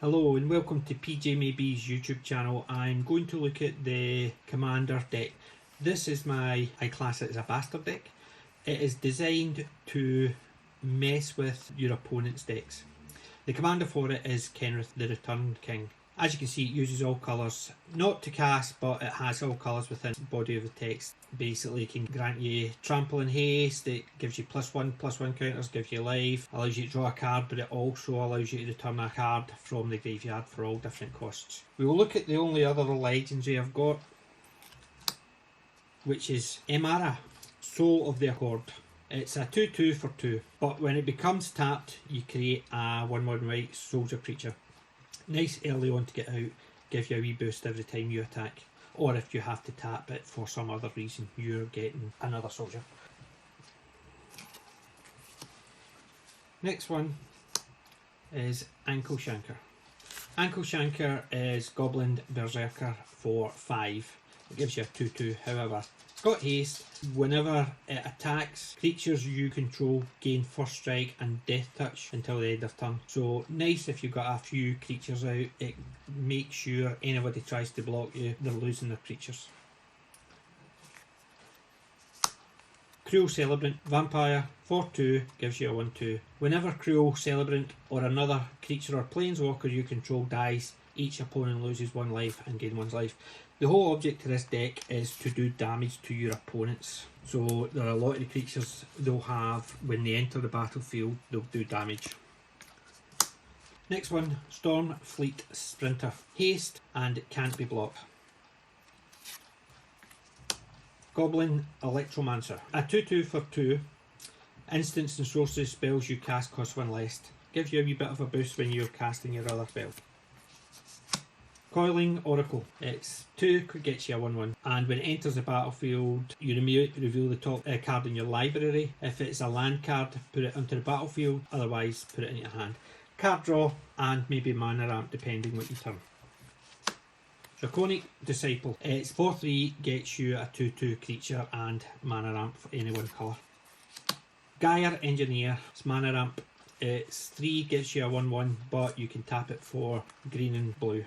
Hello and welcome to PJMaybe's YouTube channel. I'm going to look at the Commander deck. This is I class it as a bastard deck. It is designed to mess with your opponent's decks. The commander for it is Kenrith, the Returned King. As you can see, it uses all colours, not to cast, but it has all colours within the body of the text. Basically, it can grant you trample and haste, it gives you +1/+1 counters, gives you life, allows you to draw a card, but it also allows you to return a card from the graveyard for all different costs. We will look at the only other legendary I've got, which is Emara, Soul of the Accord. It's a 2/2 for 2, but when it becomes tapped, you create a 1/1 white soldier creature. Nice early on to get out, give you a wee boost every time you attack, or if you have to tap it for some other reason, you're getting another soldier. Next one is Ankle Shanker. Ankle Shanker is Goblin Berserker for 5. It gives you a 2/2, however. It's got haste. Whenever it attacks, creatures you control gain first strike and death touch until the end of turn. So nice if you've got a few creatures out. It makes sure anybody tries to block you, they're losing their creatures. Cruel Celebrant, Vampire, 4/2, gives you a 1/2. Whenever Cruel Celebrant or another creature or planeswalker you control dies, each opponent loses 1 life and gain 1 life. The whole object of this deck is to do damage to your opponents. So there are a lot of the creatures they'll have, when they enter the battlefield, they'll do damage. Next one, Storm Fleet Sprinter. Haste and it can't be blocked. Goblin Electromancer. A 2/2 for 2. Instants and sorcery spells you cast cost 1 less. Gives you a wee bit of a boost when you're casting your other spell. Coiling Oracle. It's 2, gets you a 1/1, and when it enters the battlefield, you reveal the top card in your library. If it's a land card, put it onto the battlefield, otherwise put it in your hand. Card draw and maybe mana ramp depending what you turn. Draconic Disciple. It's 4/3, gets you a 2/2 creature and mana ramp for any one colour. Gyre Engineer. It's mana ramp. It's 3, gets you a 1/1, but you can tap it for green and blue.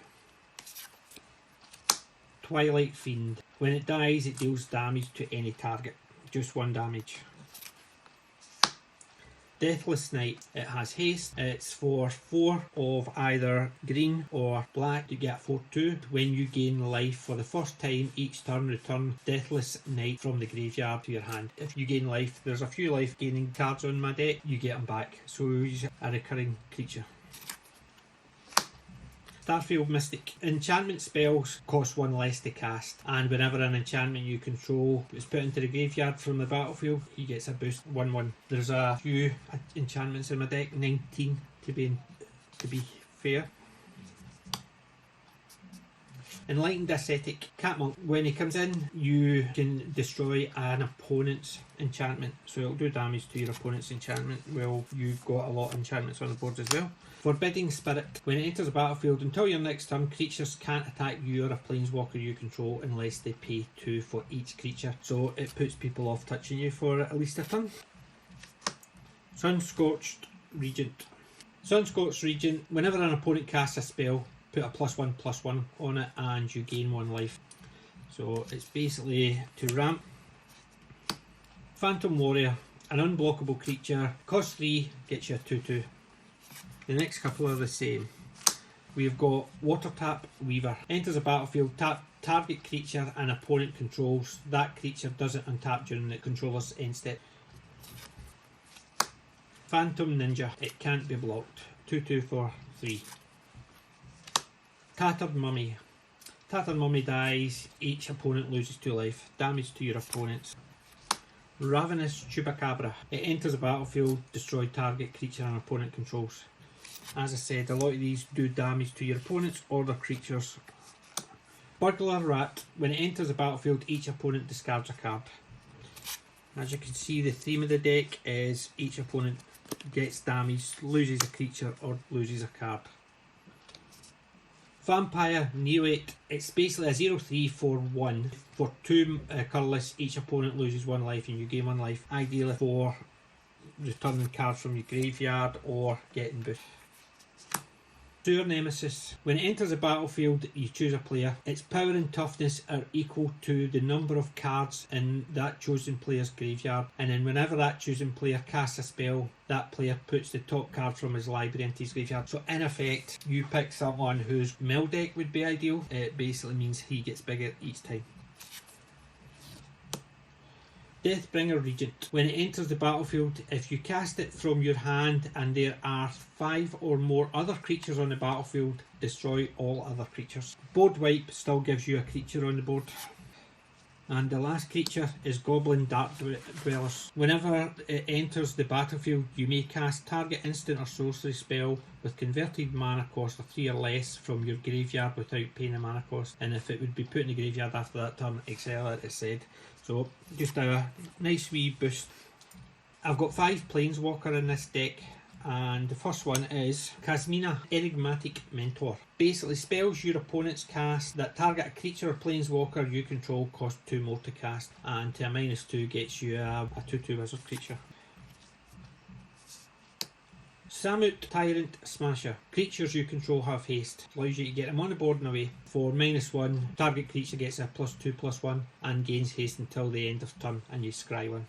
Twilight Fiend. When it dies, it deals damage to any target. Just 1 damage. Deathless Knight. It has haste. It's for 4 of either green or black. You get 4/2. When you gain life for the first time each turn, return Deathless Knight from the graveyard to your hand. If you gain life, there's a few life gaining cards on my deck, you get them back. So it's a recurring creature. Starfield Mystic. Enchantment spells cost 1 less to cast, and whenever an enchantment you control is put into the graveyard from the battlefield, he gets a boost 1/1. There's a few enchantments in my deck, 19 to be fair. Enlightened Ascetic. Catmonk. When he comes in, you can destroy an opponent's enchantment, so it'll do damage to your opponent's enchantment. Well, you've got a lot of enchantments on the board as well. Forbidding Spirit. When it enters the battlefield, until your next turn, creatures can't attack you or a planeswalker you control unless they pay 2 for each creature. So it puts people off touching you for at least a turn. Sunscorched Regent. Sunscorched Regent. Whenever an opponent casts a spell, put a +1/+1 on it and you gain 1 life. So it's basically to ramp. Phantom Warrior. An unblockable creature. Cost 3, gets you a 2/2. The next couple are the same. We've got Water Tap Weaver. Enters a battlefield, tap target creature an opponent controls. That creature doesn't untap during the controller's end step. Phantom Ninja. It can't be blocked. 2/2 for 3. Tattered Mummy. Tattered Mummy dies, each opponent loses 2 life. Damage to your opponents. Ravenous Chupacabra. It enters a battlefield, destroy target creature an opponent controls. As I said, a lot of these do damage to your opponents or their creatures. Burglar Rat. When it enters the battlefield, each opponent discards a card. As you can see, the theme of the deck is each opponent gets damaged, loses a creature or loses a card. Vampire Neoate. It's basically a 0/3 for 1. For 2 colourless, each opponent loses 1 life and you gain 1 life. Ideally for returning cards from your graveyard or getting boost. Sewer Nemesis. When it enters the battlefield, you choose a player. Its power and toughness are equal to the number of cards in that chosen player's graveyard, and then whenever that chosen player casts a spell, that player puts the top card from his library into his graveyard. So in effect, you pick someone whose mill deck would be ideal. It basically means he gets bigger each time. Deathbringer Regent. When it enters the battlefield, if you cast it from your hand and there are 5 or more other creatures on the battlefield, destroy all other creatures. Board wipe still gives you a creature on the board. And the last creature is Goblin Dark Dwellers. Whenever it enters the battlefield, you may cast target instant or sorcery spell with converted mana cost of 3 or less from your graveyard without paying a mana cost. And if it would be put in the graveyard after that turn, exile it, as said. So just a nice wee boost. I've got 5 Planeswalker in this deck, and the first one is Kasmina, Enigmatic Mentor. Basically, spells your opponents cast that target a creature or Planeswalker you control cost 2 more to cast, and to a -2 gets you a 2/2 wizard creature. Samut Tyrant Smasher. Creatures you control have haste. Allows you to get them on the board and away. For -1, target creature gets a +2/+1 and gains haste until the end of turn, and you scry one.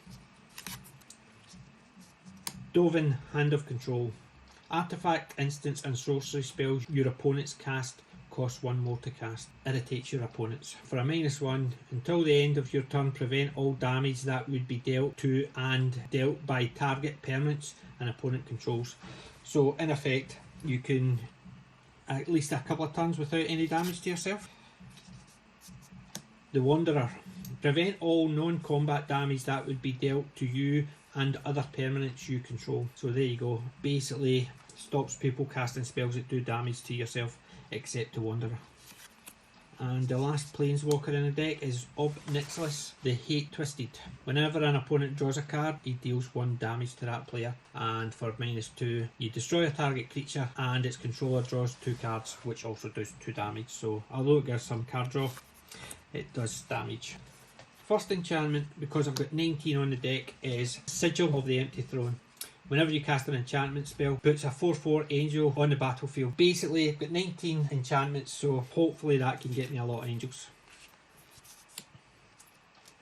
Dovin, Hand of Control. Artifact, instants and sorcery spells your opponents cast cost 1 more to cast. Irritates your opponents. For a -1, until the end of your turn, prevent all damage that would be dealt to and dealt by target permanents an opponent controls. So in effect, you can at least a couple of turns without any damage to yourself. The Wanderer. Prevent all non-combat damage that would be dealt to you and other permanents you control. So there you go. Basically stops people casting spells that do damage to yourself, except the Wanderer. And the last Planeswalker in the deck is Ob Nixilis, the Hate Twisted. Whenever an opponent draws a card, he deals 1 damage to that player. And for -2, you destroy a target creature and its controller draws 2 cards, which also does 2 damage. So although it gives some card draw, it does damage. First enchantment, because I've got 19 on the deck, is Sigil of the Empty Throne. Whenever you cast an enchantment spell, puts a 4/4 angel on the battlefield. Basically, I've got 19 enchantments, so hopefully that can get me a lot of angels.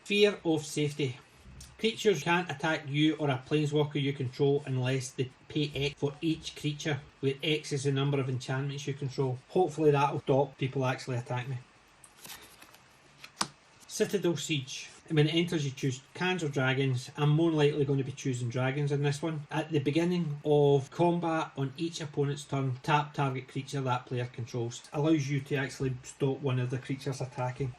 Fear of Safety. Creatures can't attack you or a Planeswalker you control unless they pay X for each creature, where X is the number of enchantments you control. Hopefully that will stop people actually attack me. Citadel Siege. When it enters, you choose cans or dragons. I'm more likely going to be choosing dragons in this one. At the beginning of combat on each opponent's turn, tap target creature that player controls. Allows you to actually stop one of the creatures attacking.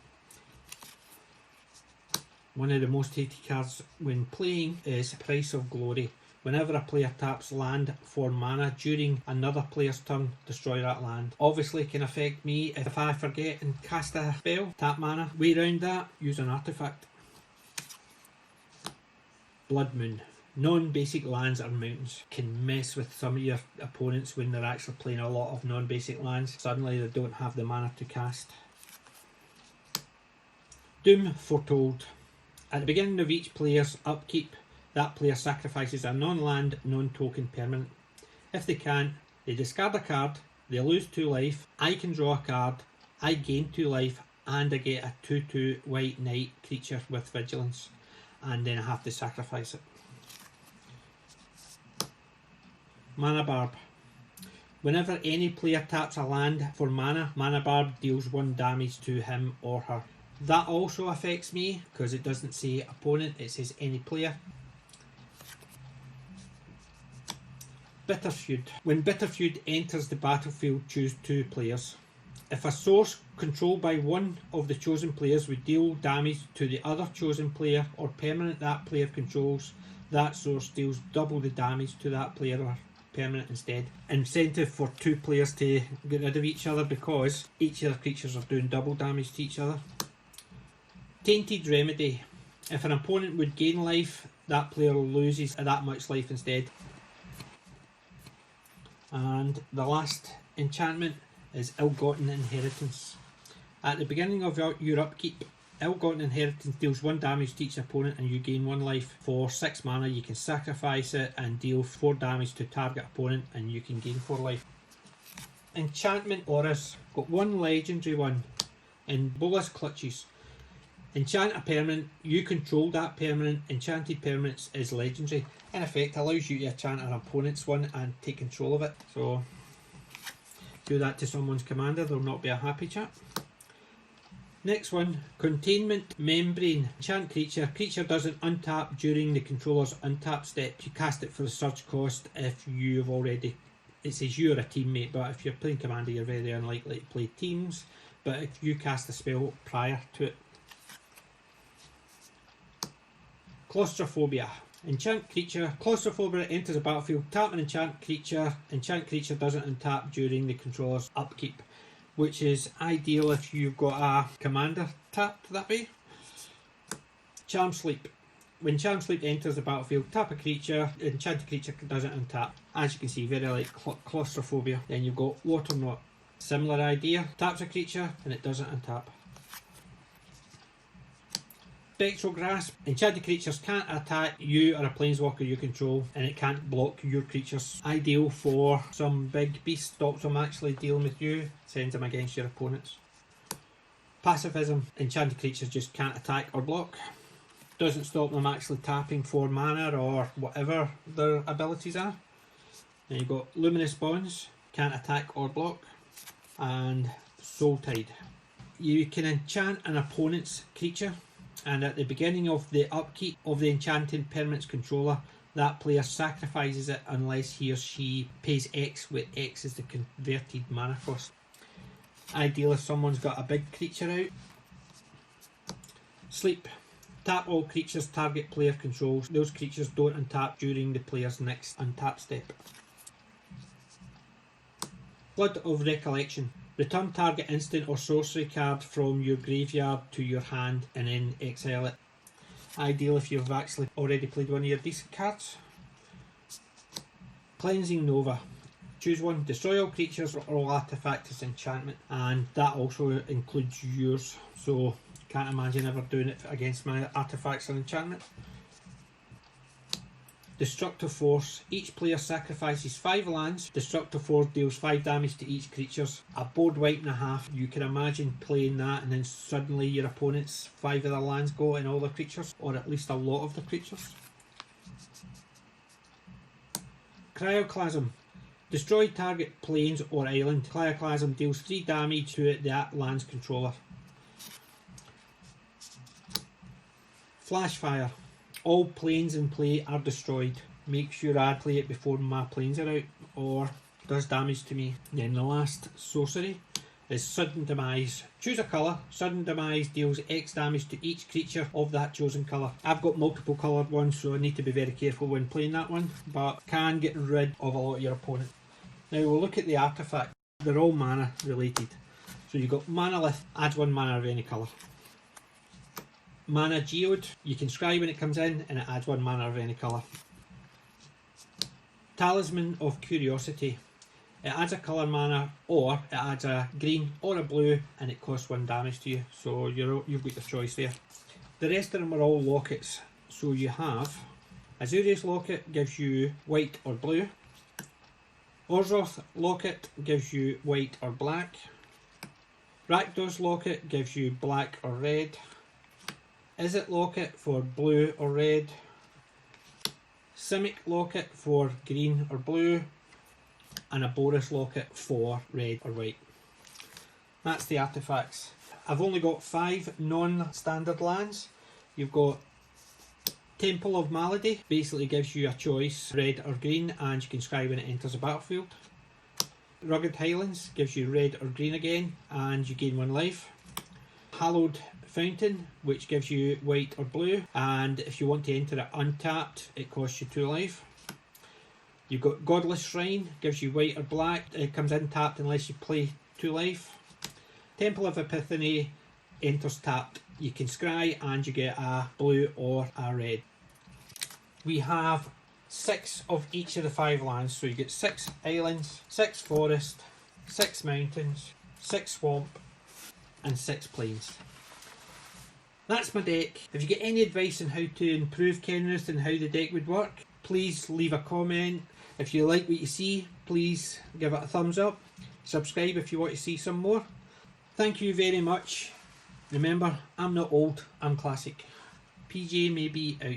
One of the most hated cards when playing is Price of Glory. Whenever a player taps land for mana during another player's turn, destroy that land. Obviously can affect me if I forget and cast a spell, tap mana. Way around that, use an artifact. Blood Moon. Non-basic lands or mountains can mess with some of your opponents when they're actually playing a lot of non-basic lands. Suddenly they don't have the mana to cast. Doom Foretold. At the beginning of each player's upkeep, that player sacrifices a non-land, non-token permanent. If they can't, they discard a card, they lose 2 life, I can draw a card, I gain 2 life, and I get a 2/2 white knight creature with vigilance. And then I have to sacrifice it. Mana Barb. Whenever any player taps a land for mana, Mana Barb deals 1 damage to him or her. That also affects me because it doesn't say opponent, it says any player. Bitter Feud. When Bitter Feud enters the battlefield, choose 2 players. If a source controlled by one of the chosen players would deal damage to the other chosen player or permanent that player controls, that source deals double the damage to that player or permanent instead. Incentive for 2 players to get rid of each other because each of the creatures are doing double damage to each other. Tainted Remedy. If an opponent would gain life, that player loses that much life instead. And the last enchantment is Ill-Gotten Inheritance. At the beginning of your upkeep, Ill-Gotten Inheritance deals 1 damage to each opponent and you gain 1 life. For 6 mana you can sacrifice it and deal 4 damage to target opponent and you can gain 4 life. Enchantment auras. Got one legendary one in Bolas Clutches. Enchant a permanent, you control that permanent. Enchanted permanents is legendary. In effect, allows you to enchant an opponent's one and take control of it. So, do that to someone's commander, they'll not be a happy chap. Next one, Containment Membrane. Enchant creature. Creature doesn't untap during the controller's untap step. You cast it for the surge cost if you've already... It says you're a teammate, but if you're playing commander, you're very unlikely to play teams. But if you cast a spell prior to it. Claustrophobia. Enchant creature. Claustrophobia enters the battlefield. Tap an enchant creature. Enchant creature doesn't untap during the controller's upkeep, which is ideal if you've got a commander tapped that way. Charm Sleep. When Charm Sleep enters the battlefield, tap a creature. Enchanted creature doesn't untap. As you can see, very like Claustrophobia. Then you've got Water Knot. Similar idea. Taps a creature and it doesn't untap. Spectral Grasp. Enchanted creatures can't attack you or a planeswalker you control, and it can't block your creatures. Ideal for some big beast, stops them actually dealing with you, sends them against your opponents. Pacifism. Enchanted creatures just can't attack or block. Doesn't stop them actually tapping for mana or whatever their abilities are. Then you've got Luminous Bonds. Can't attack or block. And Soul Tide. You can enchant an opponent's creature, and at the beginning of the upkeep of the enchanted permanent's controller, that player sacrifices it unless he or she pays X, where X is the converted mana cost. Ideal if someone's got a big creature out. Sleep. Tap all creatures target player controls. Those creatures don't untap during the player's next untap step. Flood of Recollection. Return target instant or sorcery card from your graveyard to your hand and then exile it. Ideal if you've actually already played one of your decent cards. Cleansing Nova. Choose one. Destroy all creatures or all artifacts as enchantment, and that also includes yours. So can't imagine ever doing it against my artifacts or enchantment. Destructive Force. Each player sacrifices 5 lands. Destructive Force deals 5 damage to each creature. A board wipe and a half. You can imagine playing that and then suddenly your opponent's 5 of their lands go and all the creatures, or at least a lot of the creatures. Cryoclasm. Destroy target plains or island. Cryoclasm deals 3 damage to that land's controller. Flashfire. All planes in play are destroyed. Make sure I play it before my planes are out, or does damage to me. Then the last sorcery is Sudden Demise. Choose a colour. Sudden Demise deals X damage to each creature of that chosen colour. I've got multiple coloured ones, so I need to be very careful when playing that one, but can get rid of a lot of your opponent. Now we'll look at the artifact. They're all mana related. So you've got Manalith, adds 1 mana of any colour. Mana Geode, you can scry when it comes in and it adds 1 mana of any colour. Talisman of Curiosity, it adds a colour mana, or it adds a green or a blue and it costs 1 damage to you, so you've got your choice there. The rest of them are all lockets, so you have Azurius Locket gives you white or blue, Orzhov Locket gives you white or black, Rakdos Locket gives you black or red, Izzet Locket for blue or red, Simic Locket for green or blue, and a Boris Locket for red or white. That's the artifacts. I've only got 5 non-standard lands. You've got Temple of Malady, basically gives you a choice, red or green, and you can scry when it enters the battlefield. Rugged Highlands gives you red or green again, and you gain 1 life. Hallowed Fountain, which gives you white or blue, and if you want to enter it untapped, it costs you 2 life. You've got Godless Shrine, gives you white or black, it comes in tapped unless you play 2 life. Temple of Epiphany enters tapped, you can scry and you get a blue or a red. We have 6 of each of the 5 lands, so you get 6 islands, 6 forest, 6 mountains, 6 swamp, and 6 plains. That's my deck. If you get any advice on how to improve Kenrith and how the deck would work, please leave a comment. If you like what you see, please give it a thumbs up. Subscribe if you want to see some more. Thank you very much. Remember, I'm not old, I'm classic. PJ may be out.